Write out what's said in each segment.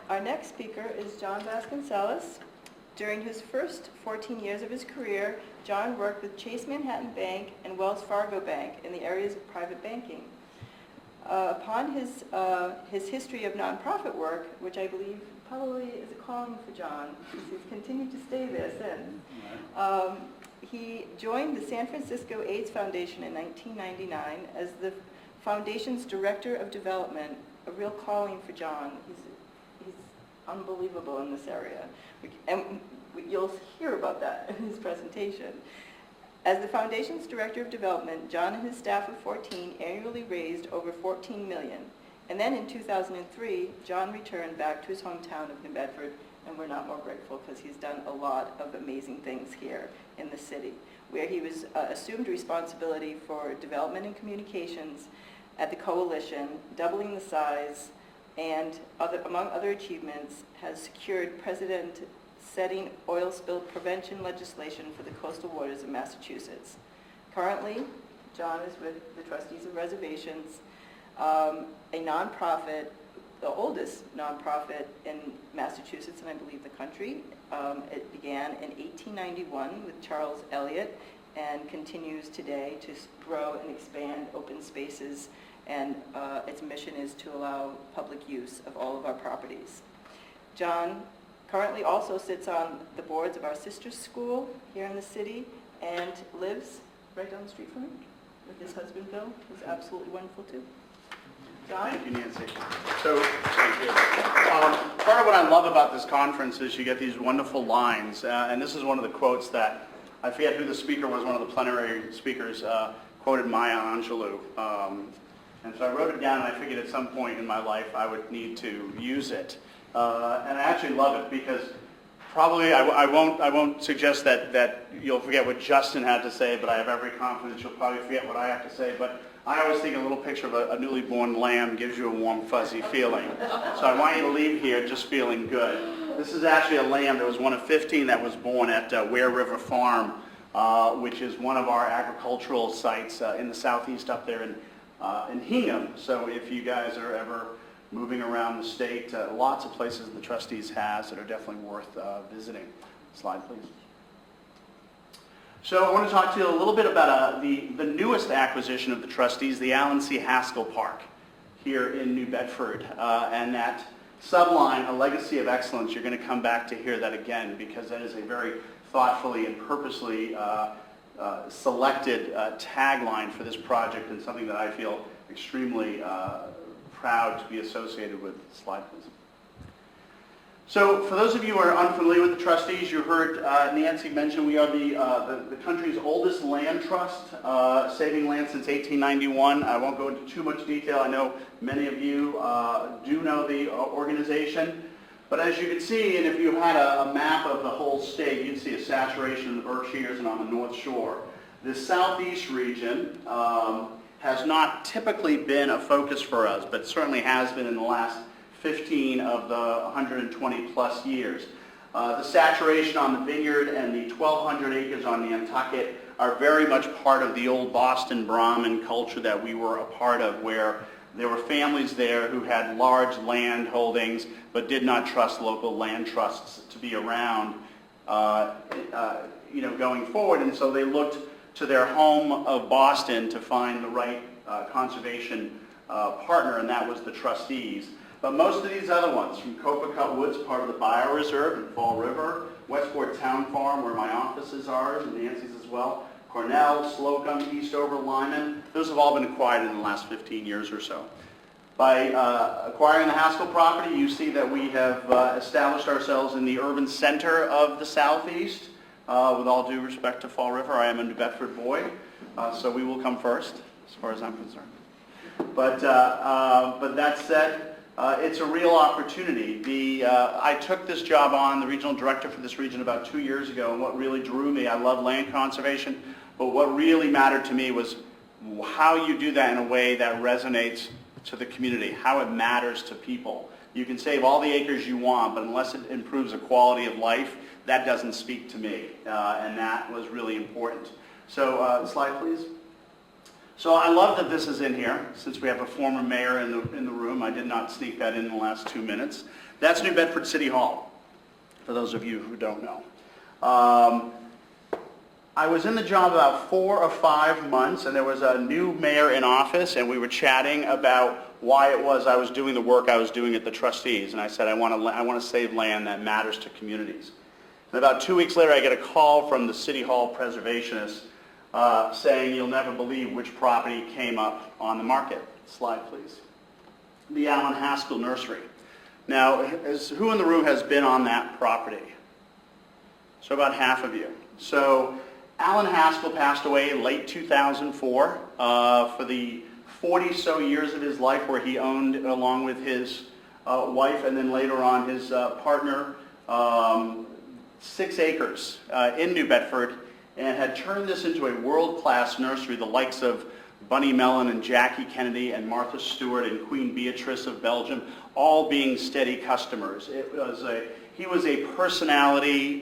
Our next speaker is John Vasconcelles. During his first 14 years of his career, John worked with Chase Manhattan Bank and Wells Fargo Bank in the areas of private banking. Upon his history of nonprofit work, which I believe probably is a calling for John, because he's continued to stay there since, he joined the San Francisco AIDS Foundation in 1999 as the foundation's Director of Development, a real calling for John. He's unbelievable in this area. And you'll hear about that in his presentation. As the foundation's Director of Development, John and his staff of 14 annually raised over $14 million. And then in 2003, John returned back to his hometown of New Bedford, and we're not more grateful because he's done a lot of amazing things here in the city, where he was assumed responsibility for development and communications at the coalition, doubling the size, and among other achievements, has secured precedent-setting oil spill prevention legislation for the coastal waters of Massachusetts. Currently, John is with the Trustees of Reservations, a nonprofit, the oldest nonprofit in Massachusetts and I believe the country. It began in 1891 with Charles Eliot and continues today to grow and expand open spaces, and its mission is to allow public use of all of our properties. John currently also sits on the boards of our sister school here in the city and lives right down the street from me with his husband Bill, who's absolutely wonderful too. John? Thank you, Nancy. So, thank you. Part of what I love about this conference is you get these wonderful lines, and this is one of the quotes that, I forget who the speaker was, one of the plenary speakers quoted Maya Angelou. And so I wrote it down, and I figured at some point in my life I would need to use it. And I actually love it because probably I won't suggest that you'll forget what Justin had to say, but I have every confidence you'll probably forget what I have to say. But I always think a little picture of a newly born lamb gives you a warm, fuzzy feeling. So I want you to leave here just feeling good. This is actually a lamb that was one of 15 that was born at Ware River Farm, which is one of our agricultural sites in the southeast up there in Hingham. So if you guys are ever moving around the state, lots of places the Trustees has that are definitely worth visiting. Slide, please. So I want to talk to you a little bit about the newest acquisition of the Trustees, the Allen C. Haskell Park here in New Bedford. And that subline, A Legacy of Excellence, you're going to come back to hear that again because that is a very thoughtfully and purposely selected tagline for this project and something that I feel extremely proud to be associated with. Slide, please. So for those of you who are unfamiliar with the Trustees, you heard Nancy mention we are the country's oldest land trust, saving land since 1891. I won't go into too much detail. I know many of you do know the organization. But as you can see, and if you had a map of the whole state, you'd see a saturation in the Berkshires and on the North Shore. The southeast region has not typically been a focus for us, but certainly has been in the last 15 of the 120 plus years. The saturation on the vineyard and the 1,200 acres on Nantucket are very much part of the old Boston Brahmin culture that we were a part of, where there were families there who had large land holdings but did not trust local land trusts to be around going forward, and so they looked to their home of Boston to find the right conservation partner, and that was the Trustees. But most of these other ones, from Copacut Woods, part of the Bioreserve in Fall River, Westport Town Farm, where my offices are, and Nancy's as well, Cornell, Slocum, Eastover, Lyman, those have all been acquired in the last 15 years or so. By acquiring the Haskell property, you see that we have established ourselves in the urban center of the southeast. With all due respect to Fall River, I am a New Bedford boy, so we will come first, as far as I'm concerned. But that said, it's a real opportunity. I took this job on, the regional director for this region, about 2 years ago, and what really drew me, I love land conservation, but what really mattered to me was how you do that in a way that resonates to the community, how it matters to people. You can save all the acres you want, but unless it improves the quality of life, that doesn't speak to me, and that was really important. So, slide please. So I love that this is in here, since we have a former mayor in the room. I did not sneak that in the last 2 minutes. That's New Bedford City Hall, for those of you who don't know. I was in the job about 4 or 5 months, and there was a new mayor in office, and we were chatting about why it was I was doing the work I was doing at the Trustees. And I said, I want to save land that matters to communities. And about 2 weeks later, I get a call from the City Hall preservationist saying, you'll never believe which property came up on the market. Slide, please. The Allen Haskell Nursery. Now, who in the room has been on that property? So about half of you. So Allen Haskell passed away in late 2004 for the 40-so years of his life where he owned, along with his wife and then later on his partner, 6 acres in New Bedford, and had turned this into a world-class nursery, the likes of Bunny Mellon and Jackie Kennedy and Martha Stewart and Queen Beatrice of Belgium, all being steady customers. He was a personality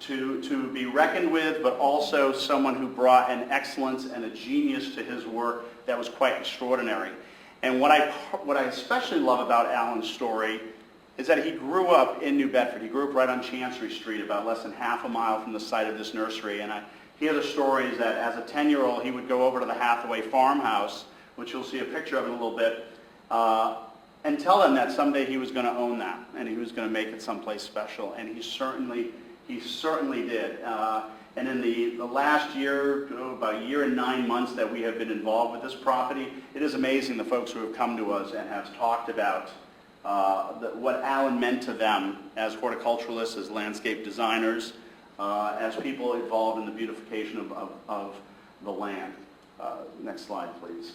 to be reckoned with, but also someone who brought an excellence and a genius to his work that was quite extraordinary. And what I especially love about Alan's story is that he grew up in New Bedford. He grew up right on Chancery Street, about less than half a mile from the site of this nursery. And I hear the stories that as a 10-year-old, he would go over to the Hathaway farmhouse, which you'll see a picture of in a little bit, and tell them that someday he was going to own that, and he was going to make it someplace special. And he certainly did. And in the last year, about a year and 9 months that we have been involved with this property, it is amazing the folks who have come to us and have talked about what Alan meant to them as horticulturalists, as landscape designers, as people involved in the beautification of the land. Next slide, please.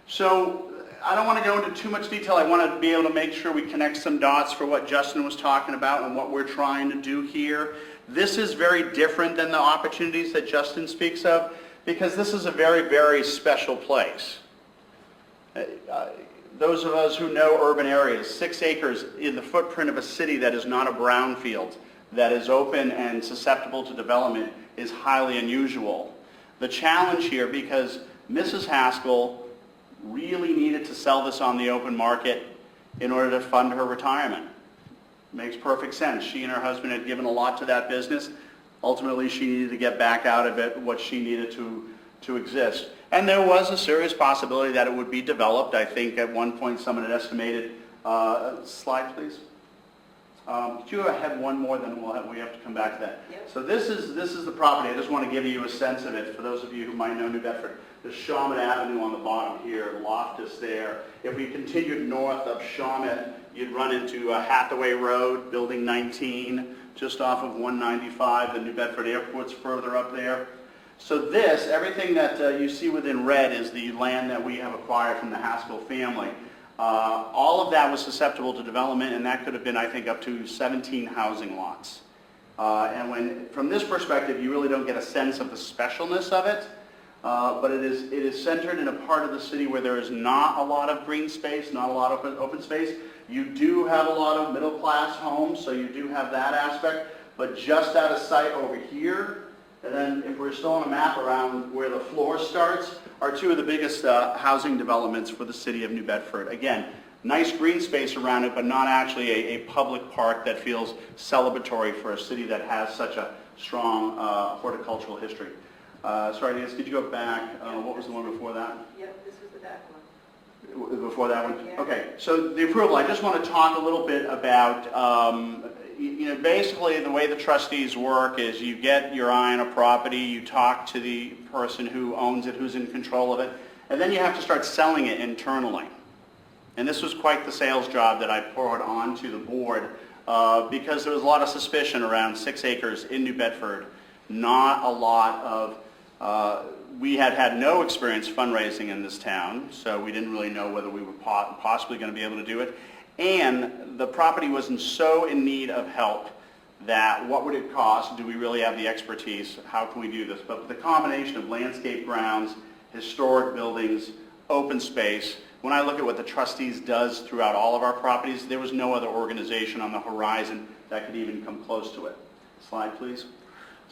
So I don't want to go into too much detail. I want to be able to make sure we connect some dots for what Justin was talking about and what we're trying to do here. This is very different than the opportunities that Justin speaks of, because this is a very, very special place. Those of us who know urban areas, 6 acres in the footprint of a city that is not a brownfield, that is open and susceptible to development, is highly unusual. The challenge here, because Mrs. Haskell really needed to sell this on the open market in order to fund her retirement. Makes perfect sense. She and her husband had given a lot to that business. Ultimately, she needed to get back out of it what she needed to exist. And there was a serious possibility that it would be developed. I think at one point someone had estimated, slide please. Could you have one more, then we have to come back to that. Yep. So this is the property. I just want to give you a sense of it for those of you who might know New Bedford. There's Shawmut Avenue on the bottom here, Loftus there. If we continued north of Shawmut, you'd run into Hathaway Road, Building 19, just off of 195. The New Bedford Airport's further up there. So everything that you see within red is the land that we have acquired from the Haskell family. All of that was susceptible to development, and that could have been, I think, up to 17 housing lots. And from this perspective, you really don't get a sense of the specialness of it, but it is centered in a part of the city where there is not a lot of green space, not a lot of open space. You do have a lot of middle-class homes, so you do have that aspect, but just out of sight over here, and then if we're still on a map around where the floor starts, are 2 of the biggest housing developments for the city of New Bedford. Again, nice green space around it, but not actually a public park that feels celebratory for a city that has such a strong horticultural history. Sorry, Nancy, could you go back? What was the one before that? Yep, this was the back one. Before that one? Yeah. Okay, so the approval, I just want to talk a little bit about, basically the way the trustees work is you get your eye on a property, you talk to the person who owns it, who's in control of it, and then you have to start selling it internally. And this was quite the sales job that I poured onto the board because there was a lot of suspicion around 6 acres in New Bedford. Not a lot of, we had no experience fundraising in this town, so we didn't really know whether we were possibly going to be able to do it. And the property wasn't so in need of help that what would it cost? Do we really have the expertise? How can we do this? But the combination of landscape grounds, historic buildings, open space, when I look at what the Trustees does throughout all of our properties, there was no other organization on the horizon that could even come close to it. Slide, please.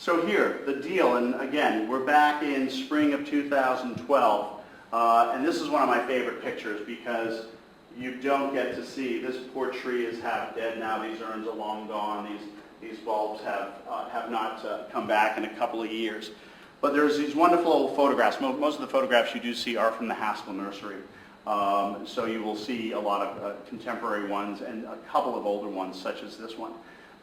So here, the deal, and again, we're back in spring of 2012, and this is one of my favorite pictures because you don't get to see, this poor tree is half dead now, these urns are long gone, these bulbs have not come back in a couple of years. But there's these wonderful photographs. Most of the photographs you do see are from the Haskell Nursery. So you will see a lot of contemporary ones and a couple of older ones, such as this one.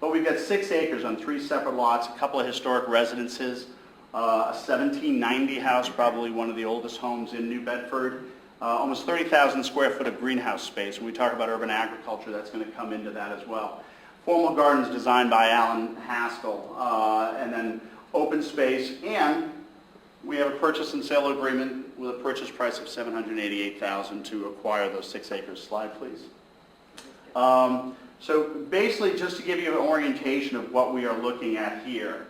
But we've got 6 acres on 3 separate lots, a couple of historic residences, a 1790 house, probably one of the oldest homes in New Bedford, almost 30,000 square foot of greenhouse space. When we talk about urban agriculture, that's going to come into that as well. Formal gardens designed by Alan Haskell, and then open space, and we have a purchase and sale agreement with a purchase price of $788,000 to acquire those 6 acres. Slide, please. So basically, just to give you an orientation of what we are looking at here.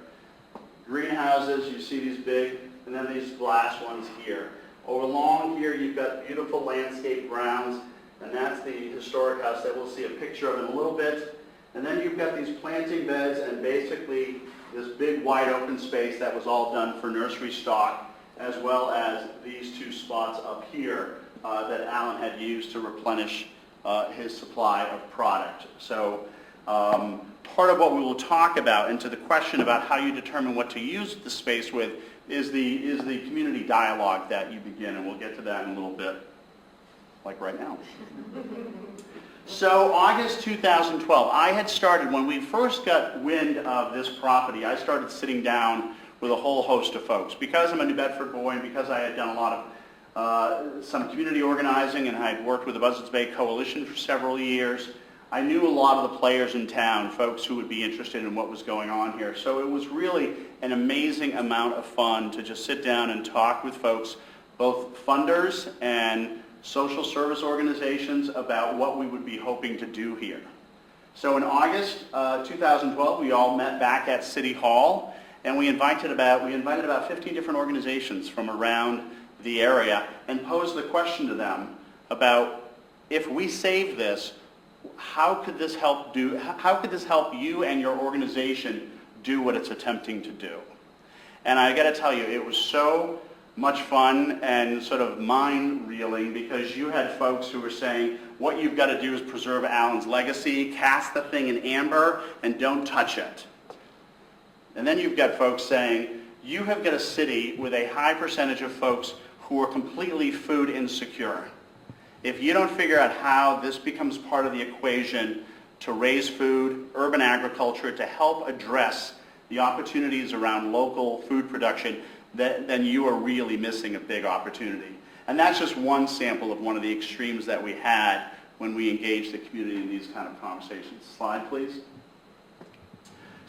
Greenhouses, you see these big, and then these glass ones here. Over along here, you've got beautiful landscape grounds, and that's the historic house that we'll see a picture of in a little bit. And then you've got these planting beds and basically this big wide open space that was all done for nursery stock, as well as these 2 spots up here that Alan had used to replenish his supply of product. So part of what we will talk about, and to the question about how you determine what to use the space with, is the community dialogue that you begin, and we'll get to that in a little bit, like right now. So August 2012, I had started, when we first got wind of this property, I started sitting down with a whole host of folks. Because I'm a New Bedford boy and because I had done a lot of some community organizing and I had worked with the Buzzards Bay Coalition for several years, I knew a lot of the players in town, folks who would be interested in what was going on here. So it was really an amazing amount of fun to just sit down and talk with folks, both funders and social service organizations, about what we would be hoping to do here. So in August 2012, we all met back at City Hall, and we invited about 15 different organizations from around the area and posed the question to them about, if we save this, how could this help you and your organization do what it's attempting to do? And I got to tell you, it was so much fun and sort of mind-reeling, because you had folks who were saying, what you've got to do is preserve Alan's legacy, cast the thing in amber, and don't touch it. And then you've got folks saying, you have got a city with a high percentage of folks who are completely food insecure. If you don't figure out how this becomes part of the equation to raise food, urban agriculture, to help address the opportunities around local food production, then you are really missing a big opportunity. And that's just one sample of one of the extremes that we had when we engaged the community in these kind of conversations. Slide, please.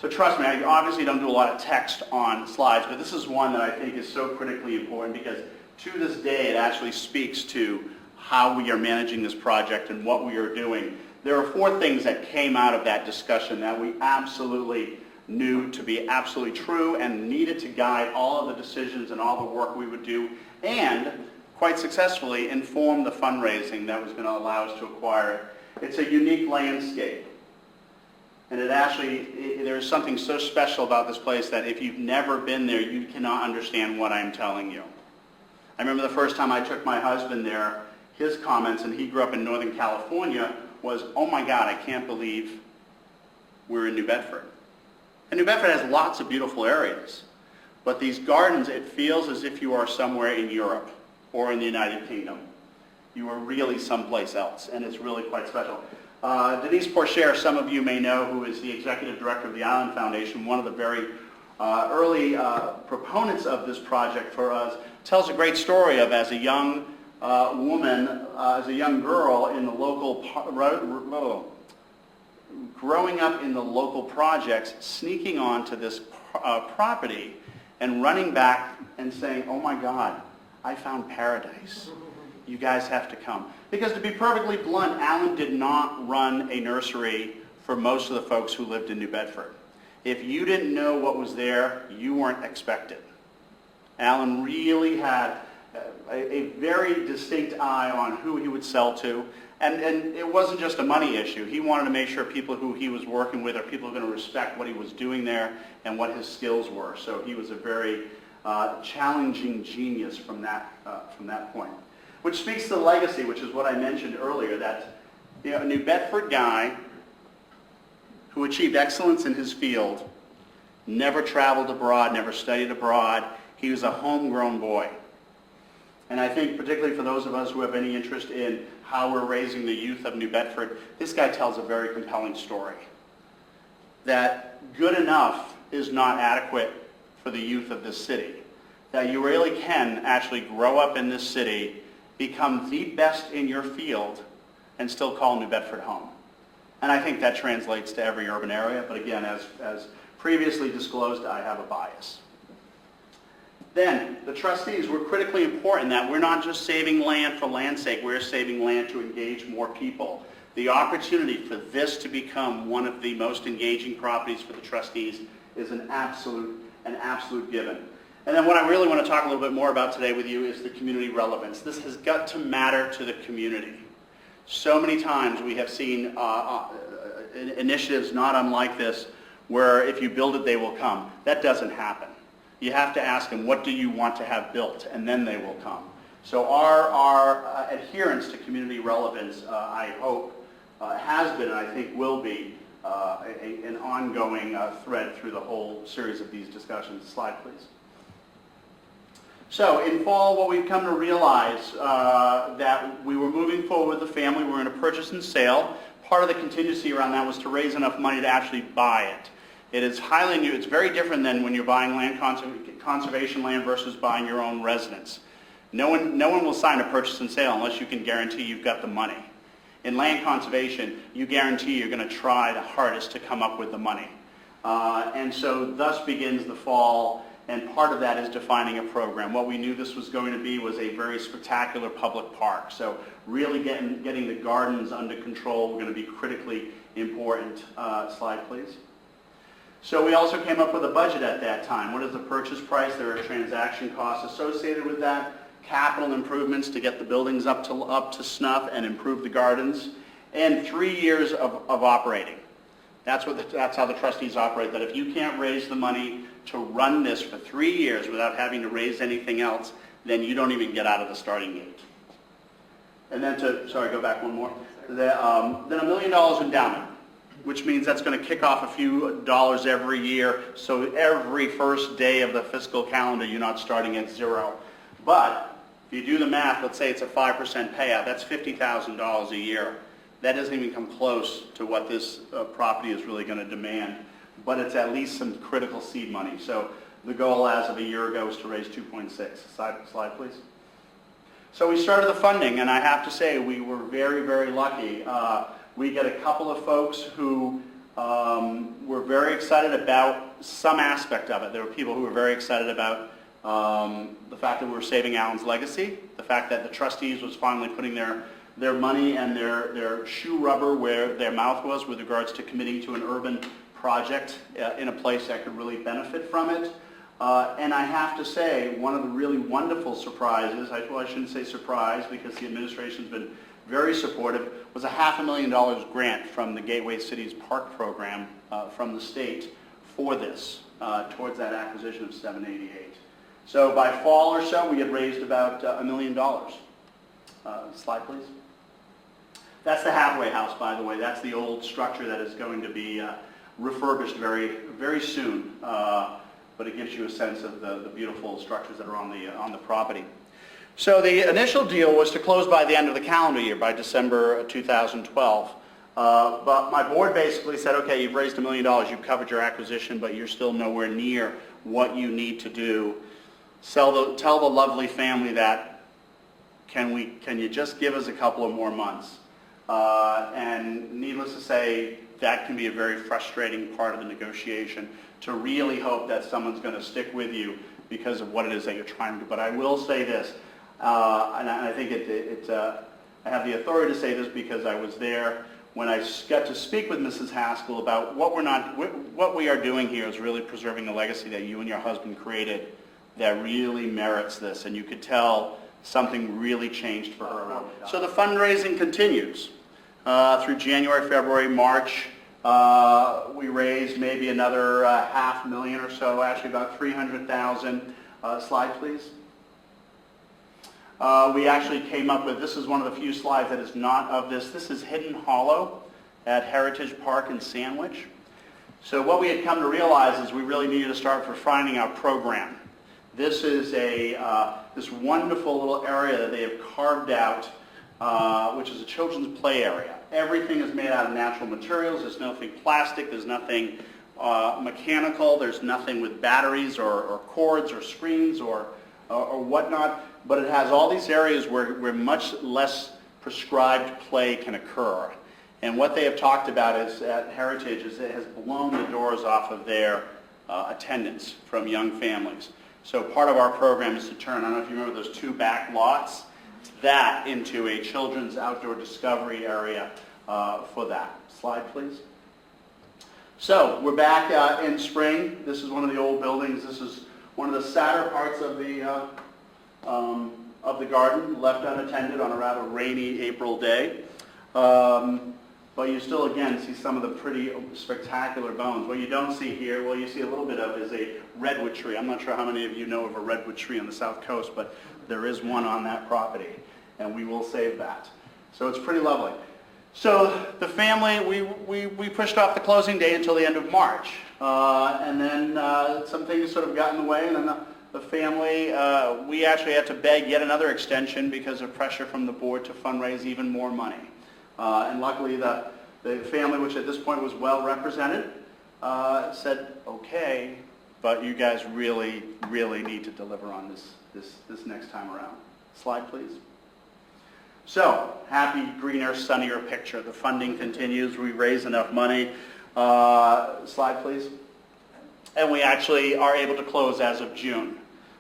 So trust me, I obviously don't do a lot of text on slides, but this is one that I think is so critically important, because to this day it actually speaks to how we are managing this project and what we are doing. There are 4 things that came out of that discussion that we absolutely knew to be absolutely true and needed to guide all of the decisions and all the work we would do, and quite successfully inform the fundraising that was going to allow us to acquire it. It's a unique landscape. And there's something so special about this place that if you've never been there, you cannot understand what I'm telling you. I remember the first time I took my husband there, his comments, and he grew up in Northern California, was, oh my God, I can't believe we're in New Bedford. And New Bedford has lots of beautiful areas, but these gardens, it feels as if you are somewhere in Europe or in the United Kingdom. You are really someplace else, and it's really quite special. Denise Porcher, some of you may know, who is the executive director of the Island Foundation, one of the very early proponents of this project for us, tells a great story of, as a young woman, as a young girl in the local, growing up in the local projects, sneaking onto this property and running back and saying, oh my God, I found paradise. You guys have to come. Because to be perfectly blunt, Alan did not run a nursery for most of the folks who lived in New Bedford. If you didn't know what was there, you weren't expected. Alan really had a very distinct eye on who he would sell to. And it wasn't just a money issue. He wanted to make sure people who he was working with are people going to respect what he was doing there and what his skills were. So he was a very challenging genius from that point. Which speaks to the legacy, which is what I mentioned earlier, that a New Bedford guy who achieved excellence in his field, never traveled abroad, never studied abroad. He was a homegrown boy. And I think particularly for those of us who have any interest in how we're raising the youth of New Bedford, this guy tells a very compelling story. That good enough is not adequate for the youth of this city. That you really can actually grow up in this city, become the best in your field, and still call New Bedford home. And I think that translates to every urban area, but again, as previously disclosed, I have a bias. Then, the trustees were critically important that we're not just saving land for land's sake, we're saving land to engage more people. The opportunity for this to become one of the most engaging properties for the trustees is an absolute given. And then what I really want to talk a little bit more about today with you is the community relevance. This has got to matter to the community. So many times we have seen initiatives not unlike this where if you build it, they will come. That doesn't happen. You have to ask them, what do you want to have built? And then they will come. So our adherence to community relevance, I hope, has been and I think will be an ongoing thread through the whole series of these discussions. Slide, please. So in fall, what we've come to realize that we were moving forward with the family. We were in a purchase and sale. Part of the contingency around that was to raise enough money to actually buy it. It is highly new. It's very different than when you're buying land conservation land versus buying your own residence. No one will sign a purchase and sale unless you can guarantee you've got the money. In land conservation, you guarantee you're going to try the hardest to come up with the money. And so thus begins the fall, and part of that is defining a program. What we knew this was going to be was a very spectacular public park. So really getting the gardens under control were going to be critically important. Slide, please. So we also came up with a budget at that time. What is the purchase price? There are transaction costs associated with that, capital improvements to get the buildings up to snuff and improve the gardens, and 3 years of operating. That's how the trustees operate, that if you can't raise the money to run this for 3 years without having to raise anything else, then you don't even get out of the starting gate. And then go back one more. Then $1 million endowment, which means that's going to kick off a few dollars every year, so every first day of the fiscal calendar you're not starting at zero. But if you do the math, let's say it's a 5% payout, that's $50,000 a year. That doesn't even come close to what this property is really going to demand, but it's at least some critical seed money. So the goal as of a year ago is to raise 2.6. Slide, please. So we started the funding, and I have to say we were very, very lucky. We get a couple of folks who were very excited about some aspect of it. There were people who were very excited about the fact that we were saving Allen's legacy, the fact that the trustees was finally putting their money and their shoe rubber where their mouth was with regards to committing to an urban project in a place that could really benefit from it. And I have to say, one of the really wonderful surprises, I shouldn't say surprise because the administration's been very supportive, was a $500,000 grant from the Gateway Cities Park program from the state for this, towards that acquisition of 788. So by fall or so, we had raised about $1 million. Slide, please. That's the halfway house, by the way. That's the old structure that is going to be refurbished very, very soon. But it gives you a sense of the beautiful structures that are on the property. So the initial deal was to close by the end of the calendar year, by December 2012. But my board basically said, okay, you've raised $1 million, you've covered your acquisition, but you're still nowhere near what you need to do. Tell the lovely family that, can you just give us a couple of more months? And needless to say, that can be a very frustrating part of the negotiation, to really hope that someone's going to stick with you because of what it is that you're trying to do. But I will say this, and I think I have the authority to say this because I was there when I got to speak with Mrs. Haskell about what we are doing here is really preserving the legacy that you and your husband created that really merits this. And you could tell something really changed for her. So the fundraising continues through January, February, March. We raised maybe another $500,000 or so, actually about $300,000. Slide, please. We actually came up with, this is one of the few slides that is not of this. This is Hidden Hollow at Heritage Park in Sandwich. So what we had come to realize is we really needed to start refining our program. This is this wonderful little area that they have carved out, which is a children's play area. Everything is made out of natural materials. There's nothing plastic. There's nothing mechanical. There's nothing with batteries or cords or screens or whatnot. But it has all these areas where much less prescribed play can occur. And what they have talked about is at Heritage is it has blown the doors off of their attendance from young families. So part of our program is to turn, I don't know if you remember those two back lots, that into a children's outdoor discovery area for that. Slide, please. So we're back in spring. This is one of the old buildings. This is one of the sadder parts of the garden, left unattended on a rather rainy April day. But you still, again, see some of the pretty spectacular bones. What you don't see here, well, you see a little bit of is a redwood tree. I'm not sure how many of you know of a redwood tree on the south coast, but there is one on that property, and we will save that. So it's pretty lovely. So the family, we pushed off the closing day until the end of March. And then some things sort of got in the way, and then the family, we actually had to beg yet another extension because of pressure from the board to fundraise even more money. And luckily the family, which at this point was well represented, said, okay, but you guys really, really need to deliver on this next time around. Slide, please. So, happy, greener, sunnier picture. The funding continues. We raise enough money. Slide, please. And we actually are able to close as of June.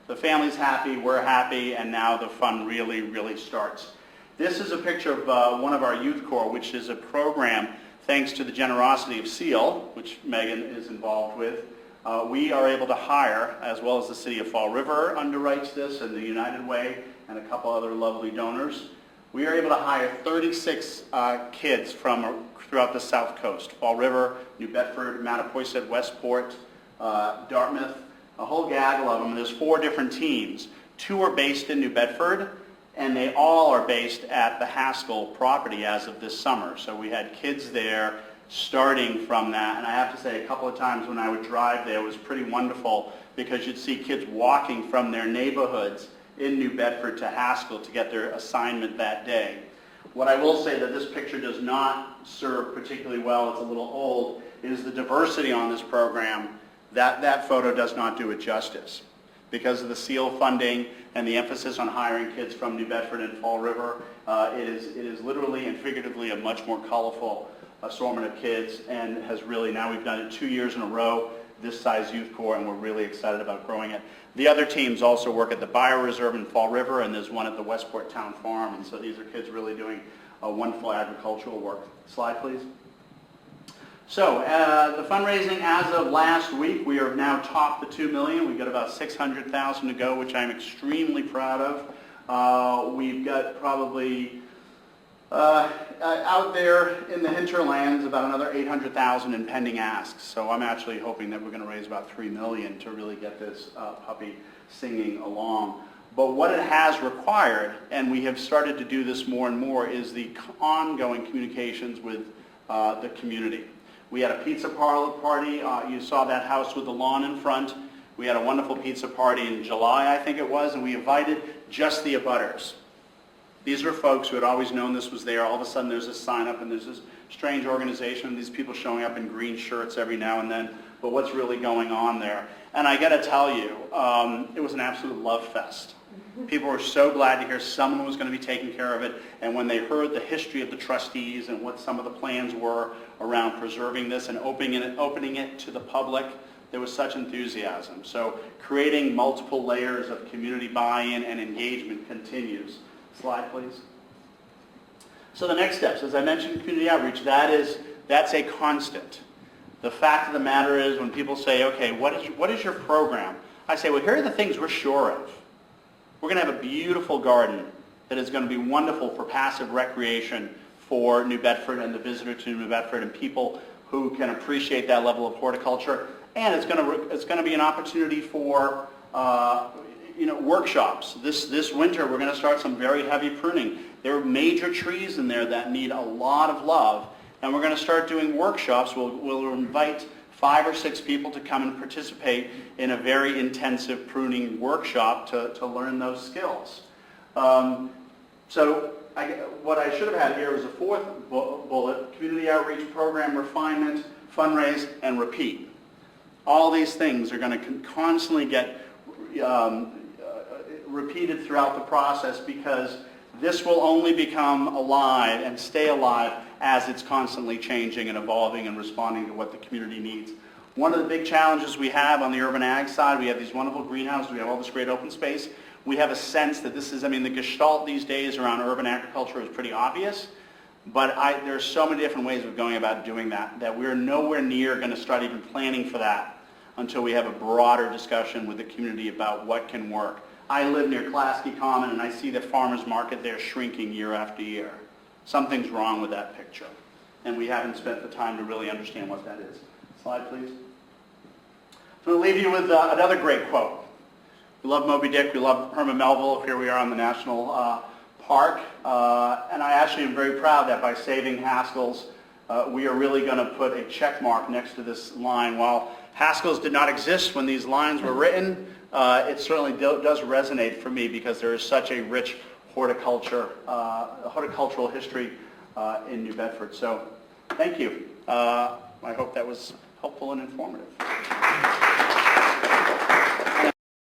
The family's happy, we're happy, and now the fun really, really starts. This is a picture of one of our youth corps, which is a program, thanks to the generosity of SEAL, which Megan is involved with. We are able to hire, as well as the city of Fall River underwrites this, and the United Way, and a couple other lovely donors. We are able to hire 36 kids from throughout the South Coast. Fall River, New Bedford, Mattapoisett, Westport, Dartmouth, a whole gaggle of them. There's 4 different teams. 2 are based in New Bedford, and they all are based at the Haskell property as of this summer. So we had kids there starting from that, and I have to say a couple of times when I would drive there, it was pretty wonderful because you'd see kids walking from their neighborhoods in New Bedford to Haskell to get their assignment that day. What I will say that this picture does not serve particularly well, it's a little old, is the diversity on this program. That photo does not do it justice. Because of the SEAL funding and the emphasis on hiring kids from New Bedford and Fall River, it is literally and figuratively a much more colorful assortment of kids, and has really, now we've done it 2 years in a row, this size youth corps, and we're really excited about growing it. The other teams also work at the Bioreserve in Fall River, and there's one at the Westport Town Farm, and so these are kids really doing wonderful agricultural work. Slide, please. So the fundraising as of last week, we are now topped the $2 million. We've got about $600,000 to go, which I'm extremely proud of. We've got probably out there in the hinterlands about another $800,000 in pending asks. So I'm actually hoping that we're going to raise about $3 million to really get this puppy singing along. But what it has required, and we have started to do this more and more, is the ongoing communications with the community. We had a pizza parlor party. You saw that house with the lawn in front. We had a wonderful pizza party in July, I think it was, and we invited just the abutters. These are folks who had always known this was there. All of a sudden there's this sign up and there's this strange organization, these people showing up in green shirts every now and then, but what's really going on there? And I got to tell you, it was an absolute love fest. People were so glad to hear someone was going to be taking care of it, and when they heard the history of the trustees and what some of the plans were around preserving this and opening it to the public, there was such enthusiasm. So creating multiple layers of community buy-in and engagement continues. Slide, please. So the next steps, as I mentioned, community outreach, that's a constant. The fact of the matter is when people say, okay, what is your program? I say, well, here are the things we're sure of. we're going to have a beautiful garden that is going to be wonderful for passive recreation for New Bedford and the visitor to New Bedford and people who can appreciate that level of horticulture. And it's going to be an opportunity for workshops. This winter we're going to start some very heavy pruning. There are major trees in there that need a lot of love, and we're going to start doing workshops. We'll invite 5 or 6 people to come and participate in a very intensive pruning workshop to learn those skills. What I should have had here was a 4th bullet: community outreach program refinement, fundraise, and repeat. All these things are going to constantly get repeated throughout the process, because this will only become alive and stay alive as it's constantly changing and evolving and responding to what the community needs. One of the big challenges we have on the urban ag side, we have these wonderful greenhouses, we have all this great open space. We have a sense that this is, the gestalt these days around urban agriculture is pretty obvious, but there's so many different ways of going about doing that we're nowhere near going to start even planning for that until we have a broader discussion with the community about what can work. I live near Klasky Common, and I see the farmers market there shrinking year after year. Something's wrong with that picture, and we haven't spent the time to really understand what that is. Slide, please. So I'll leave you with another great quote. We love Moby Dick, we love Herman Melville. Here we are on the National Park, and I actually am very proud that by saving Haskell's, we are really going to put a check mark next to this line. While Haskell's did not exist when these lines were written, it certainly does resonate for me, because there is such a rich horticultural history in New Bedford. So thank you. I hope that was helpful and informative.